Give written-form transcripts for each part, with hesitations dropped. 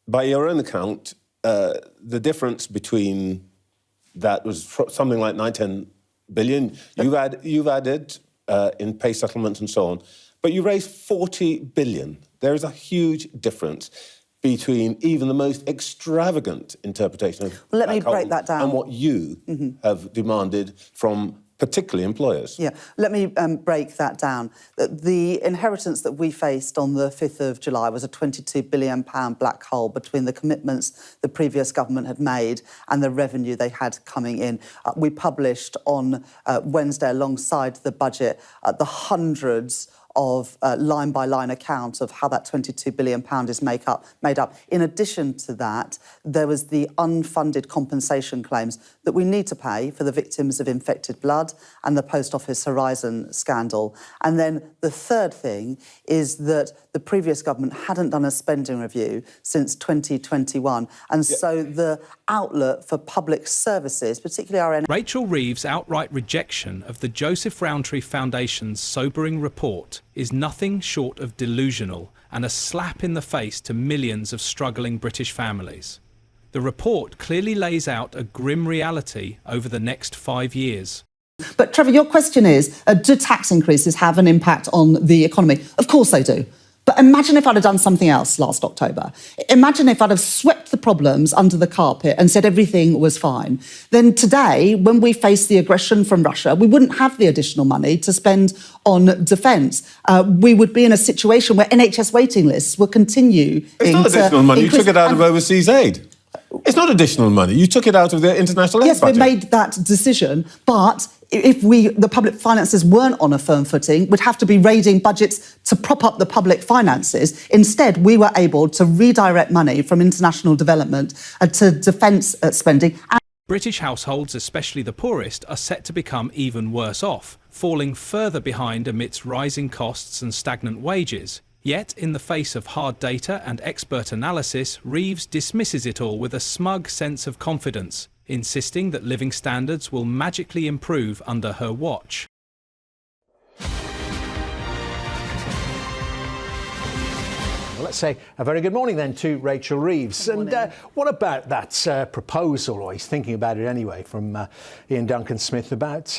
by your own account, the difference between that was something like 9-10 billion. You've added in pay settlements and so on, but you raised 40 billion. There is a huge difference between even the most extravagant interpretation of let me break that down. And what you have demanded from particularly employers. Yeah, let me break that down. The inheritance that we faced on the 5th of July was a £22 billion black hole between the commitments the previous government had made and the revenue they had coming in. We published on Wednesday, alongside the budget, the hundreds of line-by-line account of how that £22 billion is made up. In addition to that, there was the unfunded compensation claims that we need to pay for the victims of infected blood and the Post Office Horizon scandal. And then the third thing is that the previous government hadn't done a spending review since 2021. And so the outlet for public services, particularly our... Rachel Reeves' outright rejection of the Joseph Rowntree Foundation's sobering report is nothing short of delusional and a slap in the face to millions of struggling British families. The report clearly lays out a grim reality over the next 5 years. But Trevor, your question is, do tax increases have an impact on the economy? Of course they do. But imagine if I'd have done something else last October. Imagine if I'd have swept the problems under the carpet and said everything was fine. Then today, when we face the aggression from Russia, we wouldn't have the additional money to spend on defence. We would be in a situation where NHS waiting lists will continue. It's not additional money. You took it out of overseas aid. It's not additional money. You took it out of the international aid budget. Yes, we made that decision, but if the public finances weren't on a firm footing, we'd have to be raiding budgets to prop up the public finances. Instead, we were able to redirect money from international development to defence spending. British households, especially the poorest, are set to become even worse off, falling further behind amidst rising costs and stagnant wages. Yet, in the face of hard data and expert analysis, Reeves dismisses it all with a smug sense of confidence, insisting that living standards will magically improve under her watch. Well, let's say a very good morning then to Rachel Reeves. And what about that proposal, or he's thinking about it anyway, from Ian Duncan-Smith about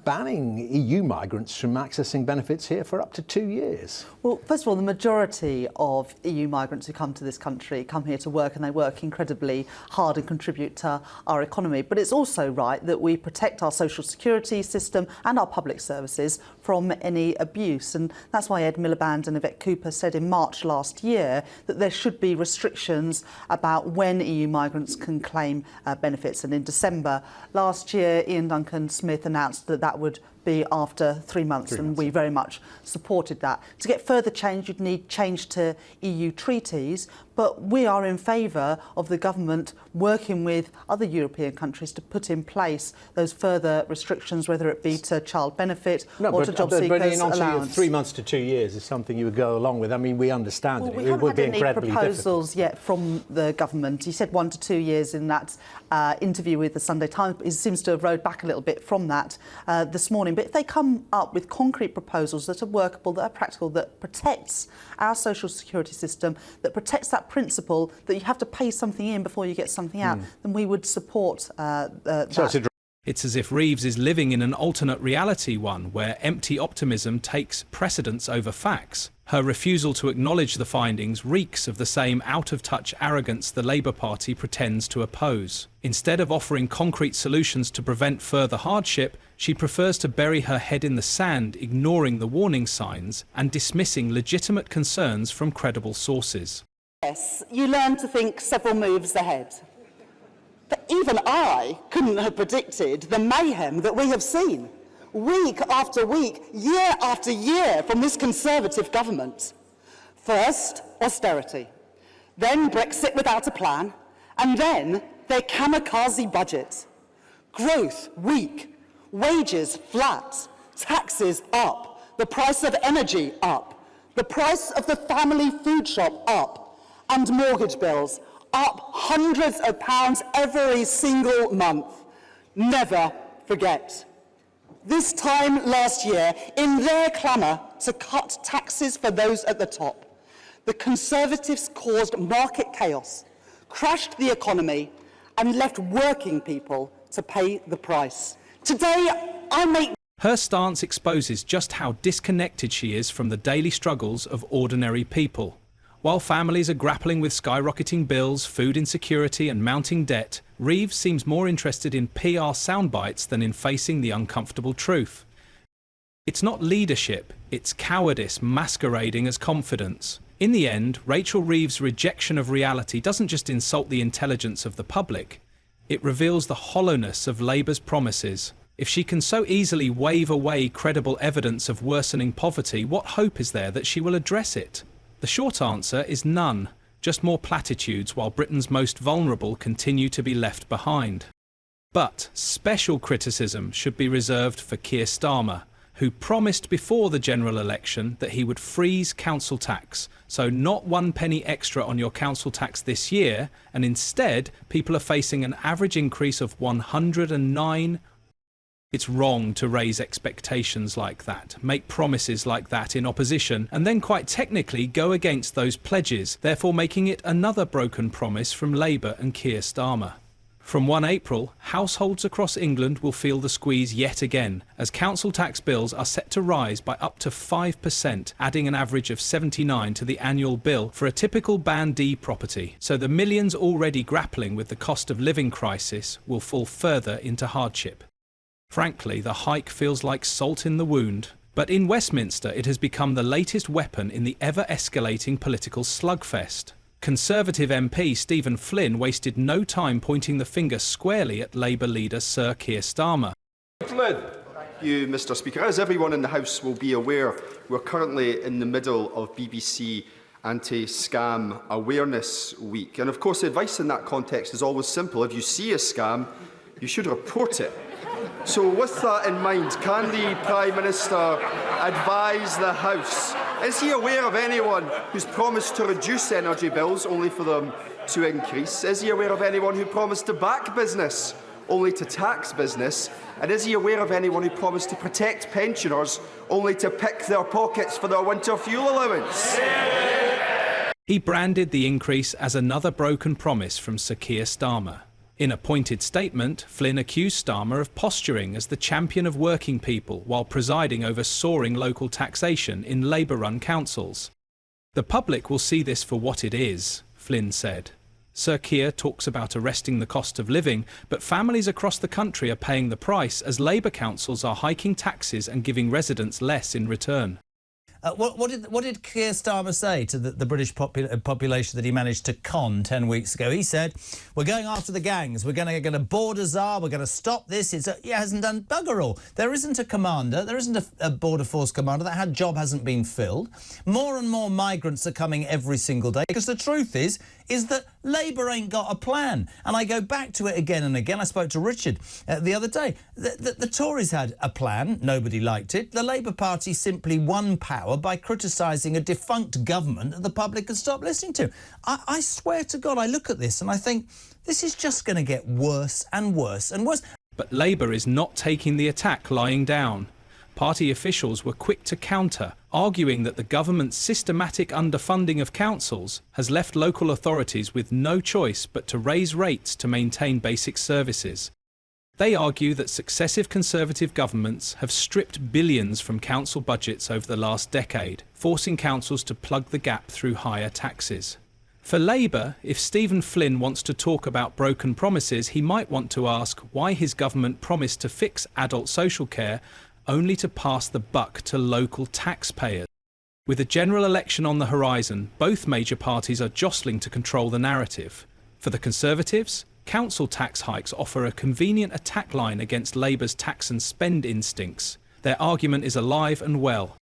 banning EU migrants from accessing benefits here for up to 2 years? Well, first of all, the majority of EU migrants who come to this country come here to work, and they work incredibly hard and contribute to our economy. But it's also right that we protect our social security system and our public services from any abuse. And that's why Ed Miliband and Yvette Cooper said in March last year that there should be restrictions about when EU migrants can claim benefits. And in December last year, Ian Duncan-Smith announced that that would be after 3 months, and we very much supported that. To get further change, you'd need change to EU treaties, but we are in favour of the government working with other European countries to put in place those further restrictions, whether it be to child benefit or to job seekers allowance. 3 months to 2 years is something you would go along with. I mean, we understand Well, it. It would be incredibly difficult. We haven't had any proposals yet from the government. He said 1 to 2 years in that interview with the Sunday Times. He seems to have rode back a little bit from that this morning. But if they come up with concrete proposals that are workable, that are practical, that protects our social security system, that protects that principle that you have to pay something in before you get something out, then we would support that. It's as if Reeves is living in an alternate reality, one where empty optimism takes precedence over facts. Her refusal to acknowledge the findings reeks of the same out-of-touch arrogance the Labour Party pretends to oppose. Instead of offering concrete solutions to prevent further hardship, she prefers to bury her head in the sand, ignoring the warning signs and dismissing legitimate concerns from credible sources. Yes, you learn to think several moves ahead. But even I couldn't have predicted the mayhem that we have seen, week after week, year after year, from this Conservative government. First, austerity, then Brexit without a plan, and then their kamikaze budget. Growth weak, wages flat, taxes up, the price of energy up, the price of the family food shop up, and mortgage bills up hundreds of pounds every single month. Never forget. This time last year, in their clamour to cut taxes for those at the top, the Conservatives caused market chaos crashed the economy and left working people to pay the price. Today, I make... Her stance exposes just how disconnected she is from the daily struggles of ordinary people. While families are grappling with skyrocketing bills, food insecurity and mounting debt, Reeves seems more interested in PR soundbites than in facing the uncomfortable truth. It's not leadership, it's cowardice masquerading as confidence. In the end, Rachel Reeves' rejection of reality doesn't just insult the intelligence of the public, it reveals the hollowness of Labour's promises. If she can so easily wave away credible evidence of worsening poverty, what hope is there that she will address it? The short answer is none, just more platitudes while Britain's most vulnerable continue to be left behind. But special criticism should be reserved for Keir Starmer, who promised before the general election that he would freeze council tax, so not 1 penny extra on your council tax this year, and instead people are facing an average increase of 109. It's wrong to raise expectations like that, make promises like that in opposition, and then quite technically go against those pledges, therefore making it another broken promise from Labour and Keir Starmer. From 1 April, households across England will feel the squeeze yet again, as council tax bills are set to rise by up to 5%, adding an average of £79 to the annual bill for a typical Band D property. So the millions already grappling with the cost of living crisis will fall further into hardship. Frankly, the hike feels like salt in the wound. But in Westminster, it has become the latest weapon in the ever-escalating political slugfest. Conservative MP Stephen Flynn wasted no time pointing the finger squarely at Labour leader Sir Keir Starmer. Flynn. Thank you, Mr. Speaker. As everyone in the House will be aware, we're currently in the middle of BBC Anti-Scam Awareness Week. And of course, the advice in that context is always simple. If you see a scam, you should report it. So with that in mind, can the Prime Minister advise the House? Is he aware of anyone who's promised to reduce energy bills only for them to increase? Is he aware of anyone who promised to back business only to tax business? And is he aware of anyone who promised to protect pensioners only to pick their pockets for their winter fuel allowance? He branded the increase as another broken promise from Sir Keir Starmer. In a pointed statement, Flynn accused Starmer of posturing as the champion of working people while presiding over soaring local taxation in Labour-run councils. The public will see this for what it is, Flynn said. Sir Keir talks about arresting the cost of living, but families across the country are paying the price as Labour councils are hiking taxes and giving residents less in return. What did Keir Starmer say to the British population that he managed to con 10 weeks ago? He said, we're going after the gangs, we're going to border czar, we're going to stop this. He hasn't done bugger all. There isn't a commander, there isn't a border force commander. That job hasn't been filled. More and more migrants are coming every single day, because the truth is that Labour ain't got a plan. And I go back to it again and again. I spoke to Richard the other day. The Tories had a plan, nobody liked it. The Labour Party simply won power by criticising a defunct government that the public had stopped listening to. I swear to God, I look at this and I think this is just going to get worse and worse and worse. But Labour is not taking the attack lying down. Party officials were quick to counter, arguing that the government's systematic underfunding of councils has left local authorities with no choice but to raise rates to maintain basic services. They argue that successive Conservative governments have stripped billions from council budgets over the last decade, forcing councils to plug the gap through higher taxes. For Labour, if Stephen Flynn wants to talk about broken promises, he might want to ask why his government promised to fix adult social care only to pass the buck to local taxpayers. With a general election on the horizon, both major parties are jostling to control the narrative. For the Conservatives, council tax hikes offer a convenient attack line against Labour's tax and spend instincts. Their argument is alive and well.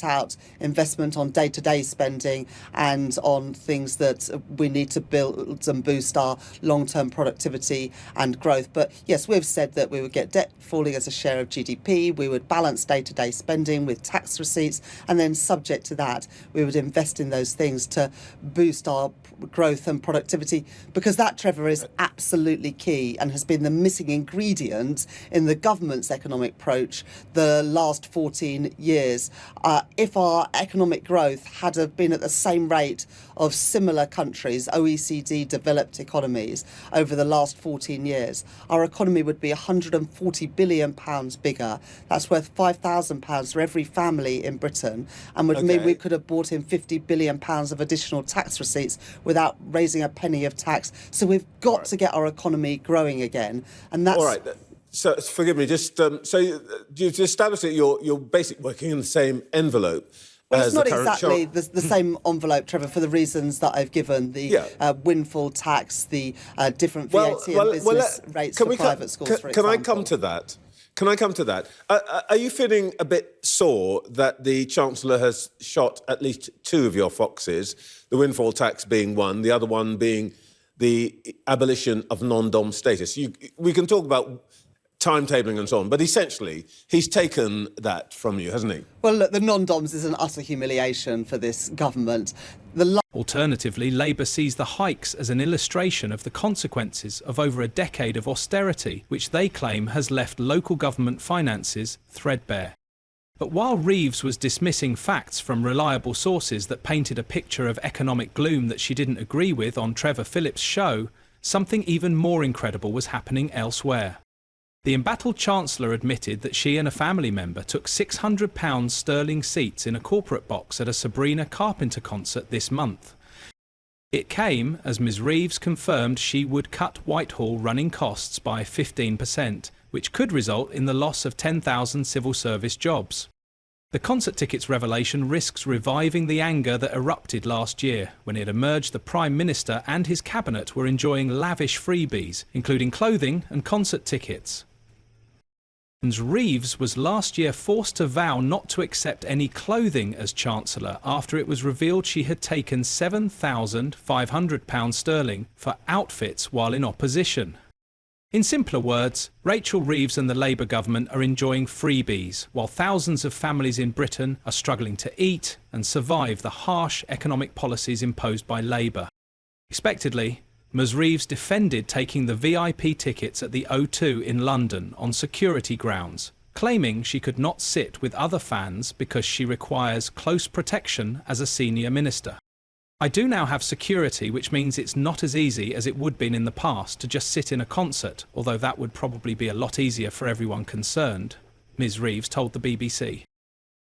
Out investment on day-to-day spending and on things that we need to build and boost our long-term productivity and growth. But yes, we've said that we would get debt falling as a share of GDP, we would balance day-to-day spending with tax receipts, and then subject to that, we would invest in those things to boost our growth and productivity, because that, Trevor, is absolutely key and has been the missing ingredient in the government's economic approach the last 14 years. if our economic growth had have been at the same rate of similar countries, OECD developed economies, over the last 14 years, our economy would be £140 billion bigger. That's worth £5,000 for every family in Britain, and would mean we could have brought in £50 billion of additional tax receipts without raising a penny of tax. So we've got to get our economy growing again, and that's... All right. So forgive me. Just so you've established that you're basically working in the same envelope. Well, it's not exactly the same envelope, Trevor, for the reasons that I've given, the windfall tax, the different VAT and business rates for private schools, for example. Can I come to that? Can I come to that? Are you feeling a bit sore that the Chancellor has shot at least two of your foxes, the windfall tax being one, the other one being the abolition of non-dom status? We can talk about timetabling and so on, but essentially he's taken that from you, hasn't he? Well, look, the non-doms is an utter humiliation for this government. Alternatively, Labour sees the hikes as an illustration of the consequences of over a decade of austerity, which they claim has left local government finances threadbare. But while Reeves was dismissing facts from reliable sources that painted a picture of economic gloom that she didn't agree with on Trevor Phillips' show, something even more incredible was happening elsewhere. The embattled Chancellor admitted that she and a family member took £600 sterling seats in a corporate box at a Sabrina Carpenter concert this month. It came as Ms Reeves confirmed she would cut Whitehall running costs by 15%, which could result in the loss of 10,000 civil service jobs. The concert tickets revelation risks reviving the anger that erupted last year when it emerged the Prime Minister and his cabinet were enjoying lavish freebies, including clothing and concert tickets. Reeves was last year forced to vow not to accept any clothing as Chancellor after it was revealed she had taken £7,500 sterling for outfits while in opposition. In simpler words, Rachel Reeves and the Labour government are enjoying freebies, while thousands of families in Britain are struggling to eat and survive the harsh economic policies imposed by Labour. Expectedly, Ms Reeves defended taking the VIP tickets at the O2 in London on security grounds, claiming she could not sit with other fans because she requires close protection as a senior minister. I do now have security, which means it's not as easy as it would have been in the past to just sit in a concert, although that would probably be a lot easier for everyone concerned, Ms Reeves told the BBC.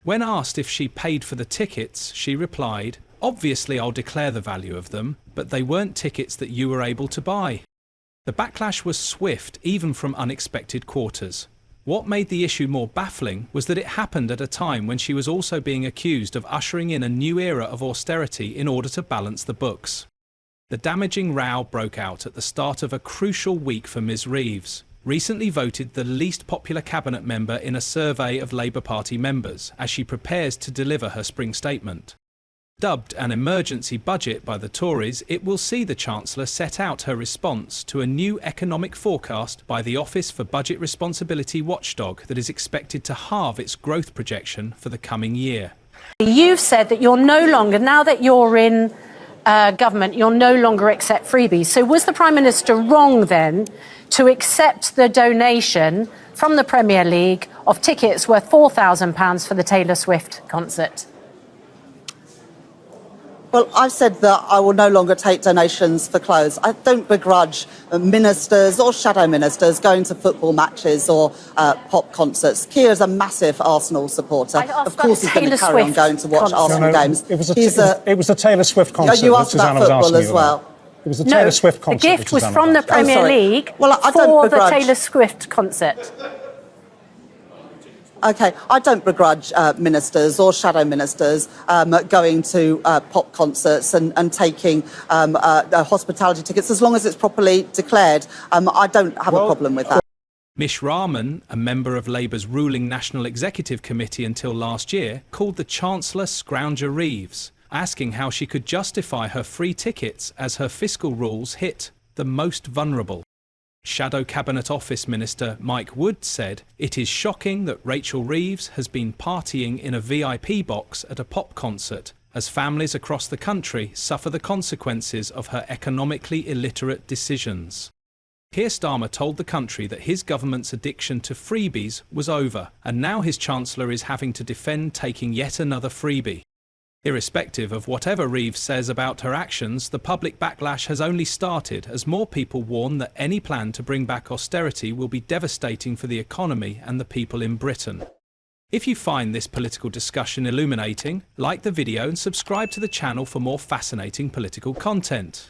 When asked if she paid for the tickets, she replied, "Obviously I'll declare the value of them, but they weren't tickets that you were able to buy." The backlash was swift, even from unexpected quarters. What made the issue more baffling was that it happened at a time when she was also being accused of ushering in a new era of austerity in order to balance the books. The damaging row broke out at the start of a crucial week for Ms Reeves, recently voted the least popular cabinet member in a survey of Labour Party members, as she prepares to deliver her spring statement. Dubbed an emergency budget by the Tories, it will see the Chancellor set out her response to a new economic forecast by the Office for Budget Responsibility watchdog that is expected to halve its growth projection for the coming year. You've said that you're no longer, now that you're in government, you'll no longer accept freebies. So was the Prime Minister wrong then to accept the donation from the Premier League of tickets worth £4,000 for the Taylor Swift concert? Well, I've said that I will no longer take donations for clothes. I don't begrudge ministers or shadow ministers going to football matches or pop concerts. Keir's a massive Arsenal supporter. Of course he's going to carry on going to watch Arsenal games. It was a Taylor Swift concert. You asked about football as well. It was a Taylor Swift concert. The gift was from the Premier League for the Taylor Swift concert. OK, I don't begrudge ministers or shadow ministers going to pop concerts and taking hospitality tickets, as long as it's properly declared. I don't have a problem with that. Mish Rahman, a member of Labour's ruling National Executive Committee until last year, called the Chancellor Scrounger Reeves, asking how she could justify her free tickets as her fiscal rules hit the most vulnerable. Shadow Cabinet Office Minister Mike Wood said, "It is shocking that Rachel Reeves has been partying in a VIP box at a pop concert as families across the country suffer the consequences of her economically illiterate decisions." Keir Starmer told the country that his government's addiction to freebies was over, and now his Chancellor is having to defend taking yet another freebie. Irrespective of whatever Reeves says about her actions, the public backlash has only started as more people warn that any plan to bring back austerity will be devastating for the economy and the people in Britain. If you find this political discussion illuminating, like the video and subscribe to the channel for more fascinating political content.